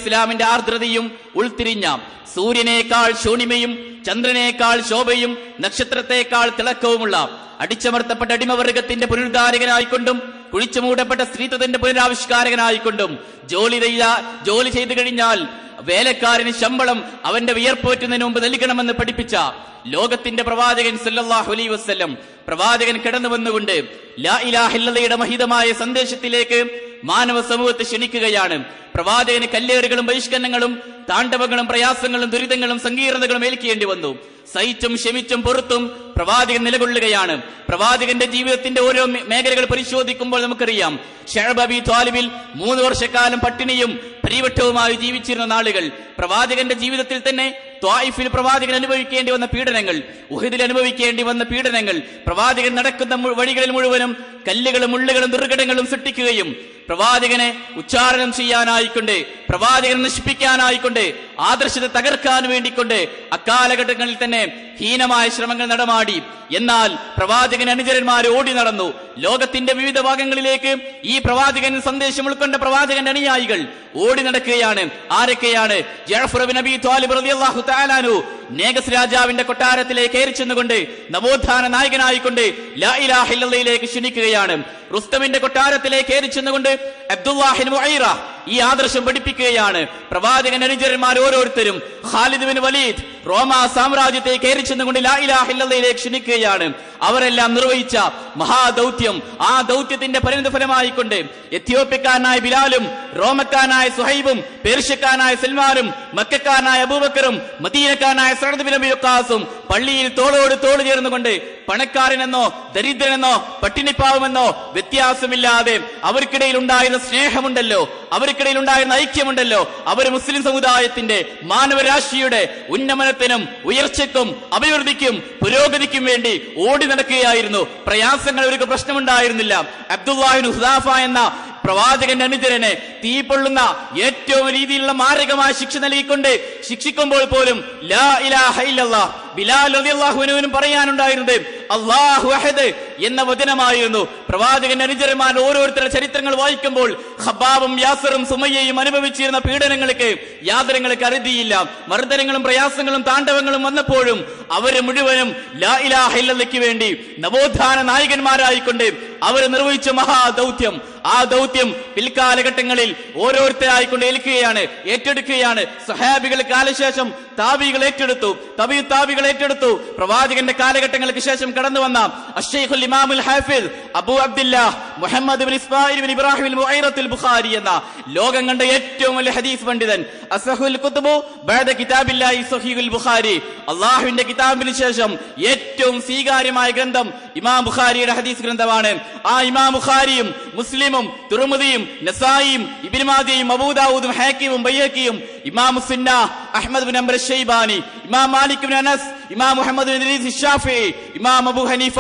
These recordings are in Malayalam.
ഇസ്ലാമിന്റെ ആർദ്രതയും ഉൾത്തിരിഞ്ഞ സൂര്യനേക്കാൾ ശൂന്യമയും ചന്ദ്രനേക്കാൾ ശോഭയും നക്ഷത്രത്തെക്കാൾ തിളക്കവുമുള്ള അടിച്ചമർത്തപ്പെട്ട അടിമവർഗത്തിന്റെ പുനരുദ്ധാരകനായിക്കൊണ്ടും കുഴിച്ചുമൂടപ്പെട്ട സ്ത്രീത്വത്തിന്റെ പുനരാവിഷ്കാരകനായിക്കൊണ്ടും ജോലി ചെയ്തു കഴിഞ്ഞാൽ വേലക്കാരന് ശമ്പളം അവന്റെ വിയർപ്പോറ്റുന്നതിന് മുമ്പ് നൽകണമെന്ന് പഠിപ്പിച്ച ലോകത്തിന്റെ പ്രവാചകൻ സല്ലല്ലാഹു അലൈഹി വസല്ലം പ്രവാചകൻ കടന്നു വന്നുകൊണ്ട് ലാ ഇലാഹ ഇല്ലല്ലാഹയുടെ മഹിതമായ സന്ദേശത്തിലേക്ക് മാനവ സമൂഹത്തെ ക്ഷണിക്കുകയാണ്. പ്രവാചകന് കല്ലേറുകളും ബഹിഷ്കരണങ്ങളും താണ്ഡവങ്ങളും പ്രയാസങ്ങളും ദുരിതങ്ങളും സങ്കീർണതകളും ഏൽക്കേണ്ടി വന്നു. സഹിച്ചും ക്ഷമിച്ചും പൊറുത്തും പ്രവാചകൻ നിലകൊള്ളുകയാണ്. പ്രവാചകന്റെ ജീവിതത്തിന്റെ ഓരോ മേഖലകൾ പരിശോധിക്കുമ്പോൾ നമുക്കറിയാം, ശഅബ് അബീ ത്വാലിബിൽ 3 വർഷക്കാലം പട്ടിണിയും പരിവട്ടവുമായി ജീവിച്ചിരുന്ന നാളുകൾ, പ്രവാചകന്റെ ജീവിതത്തിൽ തന്നെ ത്വായിഫിൽ പ്രവാചകൻ അനുഭവിക്കേണ്ടി വന്ന പീഡനങ്ങൾ, ഉഹദിൽ അനുഭവിക്കേണ്ടി വന്ന പീഡനങ്ങൾ, പ്രവാചകൻ നടക്കുന്ന വഴികളിൽ മുഴുവനും കല്ലുകളും മുള്ളുകളും ദുർഘടങ്ങളും സൃഷ്ടിക്കുകയും പ്രവാചകനെ ഉച്ചാരണം ചെയ്യാനായിക്കൊണ്ട്, പ്രവാചകനെ നശിപ്പിക്കാനായിക്കൊണ്ട്, ആദർശത്തെ തകർക്കാൻ വേണ്ടിക്കൊണ്ട് അക്കാലഘട്ടങ്ങളിൽ തന്നെ ഹീനമായ ശ്രമങ്ങൾ നടമാടി. എന്നാൽ പ്രവാചകൻ അനുചരന്മാർ ഓടി നടന്നു. ലോകത്തിന്റെ വിവിധ ഭാഗങ്ങളിലേക്ക് ഈ പ്രവാചകൻ സന്ദേശം ഉൾക്കൊണ്ട പ്രവാചകന്റെ അനുയായികൾ ഓടി നടക്കുകയാണ്. ആരൊക്കെയാണ്? ജഅഫർ ഇബ്നു അബീ ത്വാലിബ് റളിയല്ലാഹു തആല അൻഹു നേഗസ് രാജാവിന്റെ കൊട്ടാരത്തിലേക്ക് കയറിച്ചെന്നുകൊണ്ട് നവോത്ഥാന നായകനായിക്കൊണ്ട് ലാ ഇലാഹ ഇല്ലല്ലാഹയിലേക്ക് ക്ഷണിക്കുകയാണ്. റുസ്തമിന്റെ കൊട്ടാരത്തിലേക്ക് കയറിച്ചെന്നുകൊണ്ട് അബ്ദുല്ലാഹ് ഇബ്നു മുഈറ ഈ ആദർശം പഠിപ്പിക്കുകയാണ്. പ്രവാചകൻ അനുചരന്മാർ ഓരോരുത്തരും ഖാലിദ് ബിൻ വലീദ് റോമ സാമ്രാജ്യത്തെ കയറിച്ചെന്നുകൊണ്ട് ലാ ഇലാഹ ഇല്ലല്ലാഹയിലേക്ക് ക്ഷണിക്കുകയാണ്. അവരെല്ലാം നിർവഹിച്ച മഹാദൗത്യം, ആ ദൗത്യത്തിന്റെ പരിണിതഫലമായിക്കൊണ്ട് എത്യോപ്യക്കാരനായ ബിലാലും റോമക്കാരനായ സുഹൈബും പേർഷ്യക്കാരനായ സൽമാനും മക്കക്കാരനായ അബൂബക്കറും മദീനക്കാരനായ സഅദ് ബിൻ അബീ വഖാസും പള്ളിയിൽ തോളോട് തോൾ ചേർന്നുകൊണ്ട് പണക്കാരനെന്നോ ദരിദ്രനെന്നോ പട്ടിണിപ്പാവമെന്നോ വ്യത്യാസമില്ലാതെ അവർക്കിടയിൽ ഉണ്ടായിരുന്ന സ്നേഹമുണ്ടല്ലോ, അവർക്കിടയിൽ ഉണ്ടായിരുന്ന ഐക്യമുണ്ടല്ലോ, അവർ മുസ്ലിം സമുദായത്തിന്റെ മാനവരാശിയുടെ ഉന്നമനത്തിനും ഉയർച്ചയ്ക്കും അഭിവൃദ്ധിക്കും പുരോഗതിക്കും വേണ്ടി ഓടി നടക്കുകയായിരുന്നു. പ്രയാസങ്ങൾ അവർക്ക് പ്രശ്നമുണ്ടായിരുന്നില്ല. അബ്ദുല്ലാഹി ഇബ്നു ഹുദാഫ എന്ന പ്രവാചകന്റെ അനുചരനെ തീപ്പൊള്ളുന്ന ഏറ്റവും രീതിയിലുള്ള മാരകമായ ശിക്ഷ നൽകിക്കൊണ്ട് ശിക്ഷിക്കുമ്പോൾ പോലും ലാ ഇലാഹ ഇല്ലല്ലാഹ് ബിലാൽ റളിയല്ലാഹു അൻഹുവിനും പറയാനുണ്ടായിരുന്നത് അല്ലാഹു അഹദ് എന്ന വചനമായിരുന്നു. പ്രവാചകന്റെ അനുചരന്മാർ ഓരോരുത്തരുടെ ചരിത്രങ്ങൾ വായിക്കുമ്പോൾ ഖബ്ബാബും യാസറും സുമയ്യയും അനുഭവിച്ചിരുന്ന പീഡനങ്ങൾക്ക് യാതനങ്ങൾക്ക് അറുതിയില്ല. മർദ്ദനങ്ങളും പ്രയാസങ്ങളും താണ്ഡവങ്ങളും വന്നപ്പോഴും അവര് മുഴുവനും ലാ ഇലാഹ ഇല്ലല്ലാഹയ്ക്ക് വേണ്ടി നവോത്ഥാന നായകന്മാരായിക്കൊണ്ട് അവർ നിർവഹിച്ച മഹാദൗത്യം, ആ ദൗത്യം പിൽക്കാലഘട്ടങ്ങളിൽ ഓരോരുത്തരായിക്കൊണ്ട് ഏൽക്കുകയാണ്, ഏറ്റെടുക്കുകയാണ്. സഹാബികൾ കാലശേഷം താബികൾ ഏറ്റെടുത്തു, താബികൾ ഏറ്റെടുത്തു. പ്രവാചകന്റെ കാലഘട്ടങ്ങൾക്ക് ശേഷം കടന്നു വന്ന അശ്ശൈഖുൽ ഇമാമുൽ ഹാഫിദ് അബൂ അബ്ദുല്ലാഹ് മുഹമ്മദ് ഇബ്നു ഇസ്മാഈൽ ഇബ്നു ഇബ്രാഹിം അൽ മുഈറത്തുൽ ബുഖാരി എന്ന ലോകം കണ്ട ഏറ്റവും വലിയ ഹദീസ് പണ്ഡിതൻ, അസ്ഹുൽ കുതുബു ബഅദ കിതാബില്ലാഹി സ്വഹീഹുൽ ബുഖാരി, അല്ലാഹുവിന്റെ കിതാബിന് ശേഷം ഏറ്റവും സ്വീകാര്യമായ ഗ്രന്ഥം ഇമാം ബുഖാരിയുടെ ഹദീസ് ഗ്രന്ഥമാണ്. ആ ഇമാം ബുഖാരിയും മുസ്ലിമും തുർമുദിയും നസായിയും ഇബ്നു മാജയും അബൂ ദാവൂദും ഹാക്കിമും ബൈഹഖിയും ഇമാം സുന്ന അഹ്മദ് ബിൻ അംർ അശ്ശൈബാനി, ഇമാം മാലിക് ബിൻ അനസ്, ഇമാം മുഹമ്മദ് ബിൻ ഇദ്രീസ് ശാഫിഈ, ഇമാം അബൂ ഹനീഫ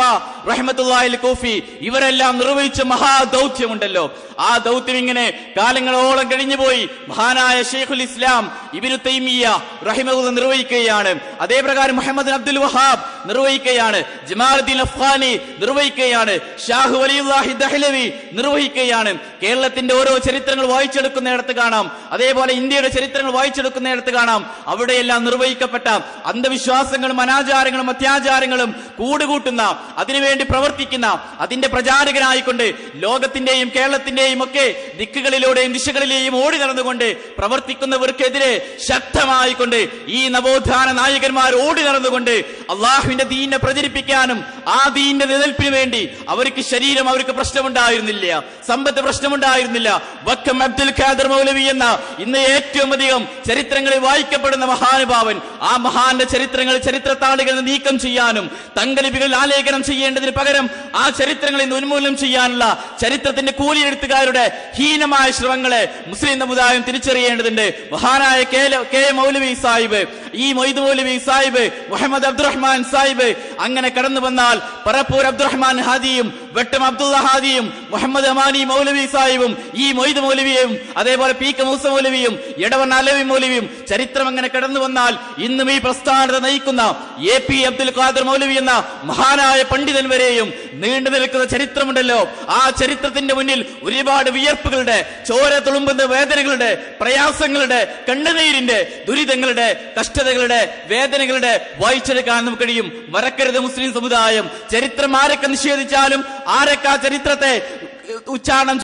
റഹ്മത്തുള്ളാഹി അൽ കൂഫി, ഇവരെല്ലാം നിർവഹിച്ച മഹാദൗത്യമുണ്ടല്ലോ. ആ ദൗത്യം ഇങ്ങനെ കാലങ്ങളോളം കഴിഞ്ഞുപോയി. മഹാനായ ശൈഖുൽ ഇസ്ലാം ഇബ്നു തൈമിയ്യ റഹിമഹുല്ലാഹ് നിർവഹിക്കുകയാണ്. അതേപ്രകാരം മുഹമ്മദ് അബ്ദുൽ വഹാബ് നിർവഹിക്കുകയാണ്. ജമാലുദ്ദീൻ അഫ്ഗാനി നിർവഹിക്കുകയാണ്. ഷാഹ് വലിയുല്ലാഹി ദഹ്ലവി നിർവഹിക്കുകയാണ്. കേരളത്തിന്റെ ഓരോ ചരിത്രങ്ങൾ വായിച്ചെടുക്കുന്നിടത്ത് കാണാം, അതേപോലെ ഇന്ത്യയുടെ ചരിത്രങ്ങൾ വായിച്ചെടുക്കുന്നിടത്ത് കാണാം, അവിടെയെല്ലാം നിർവഹിക്കപ്പെട്ട അന്ധവിശ്വാസങ്ങളും അനാചാരങ്ങളും അത്യാചാരങ്ങളും കൂടുകൂട്ടുന്ന, അതിനുവേണ്ടി പ്രവർത്തിക്കുന്ന, അതിന്റെ പ്രചാരകനായിക്കൊണ്ട് ലോകത്തിന്റെയും കേരളത്തിന്റെയും ഒക്കെ ദിക്കുകളിലൂടെയും ദിശകളിലെയും ഓടി നടന്നുകൊണ്ട് പ്രവർത്തിക്കുന്നവർക്കെതിരെ ശക്തമായിക്കൊണ്ട് ഈ നവോത്ഥാന നായകന്മാർ ഓടി നടന്നുകൊണ്ട് അള്ളാഹുവിന്റെ ദീനിനെ പ്രചരിപ്പിക്കാനും ആ ദീനിന്റെ നിലനിൽപ്പിന് വേണ്ടി അവർക്ക് ശരീരം അവർക്ക് പ്രശ്നമുണ്ടായിരുന്നില്ല, സമ്പത്ത് പ്രശ്നമുണ്ടായിരുന്നില്ല. വക്കം അബ്ദുൽ ഖാദർ മൗലവി എന്ന ഇന്ന് ഏറ്റവും അധികം ചരിത്രങ്ങളിൽ വായിക്കപ്പെടുന്ന മഹാനുഭാവൻ, ആ മഹാന്റെ ചരിത്രങ്ങൾ ചരിത്രത്താളുകളിൽ നീക്കം ചെയ്യാനും തങ്കലിപികളിൽ ആലേഖനം ചെയ്യേണ്ടതിന് പകരം ആ ചരിത്രങ്ങളിൽ നിന്ന് ഉന്മൂലനം ചെയ്യാനുള്ള ചരിത്രത്തിന്റെ കൂലിയെഴുത്തുകാരുടെ ഹീനമായ ശ്രമങ്ങളെ മുസ്ലിം സമുദായം തിരിച്ചറിയേണ്ടതുണ്ട്. മഹാനായ കെ മൗലവി സാഹിബ്, ഈ മൊയ്ദ് മൗലവി സാഹിബ്, മുഹമ്മദ് അബ്ദുറഹ്മാൻ സാഹിബ്, അങ്ങനെ കടന്നു വന്നാൽ പറപ്പൂർ അബ്ദുറഹ്മാൻ ഹാദിയും വെട്ടം അബ്ദുള്ള ഹാദിയും മുഹമ്മദ് അമാനി മൗലവി സാഹിബും ഈ മൊയ്ത് മൗലവിയും അതേപോലെ പി കെ മൂസ മൗലവിയും എടവണ്ണ അലവി മൗലവിയും ചരിത്രം അങ്ങനെ കടന്നു വന്നാൽ ഇന്നും ഈ പ്രസ്ഥാനത്തെ നയിക്കുന്ന AP അബ്ദുൽ ഖാദർ മൗലവി എന്ന മഹാനായ പണ്ഡിതൻ വരെയും നീണ്ടു നിൽക്കുന്ന ചരിത്രമുണ്ടല്ലോ. ആ ചരിത്രത്തിന്റെ മുന്നിൽ ഒരുപാട് വിയർപ്പുകളുടെ, ചോര തുളുമ്പുന്ന വേദനകളുടെ, പ്രയാസങ്ങളുടെ, കണ്ണുനീരിന്റെ, ദുരിതങ്ങളുടെ, കഷ്ടതകളുടെ, വേദനകളുടെ വായിച്ചെടുക്കാൻ നമുക്ക് കഴിയും. മറക്കരുത് മുസ്ലിം സമുദായം, ചരിത്രം ആരൊക്കെ നിഷേധിച്ചാലും ആരൊക്കെ ആ ചരിത്രത്തെ ഉച്ചാരണം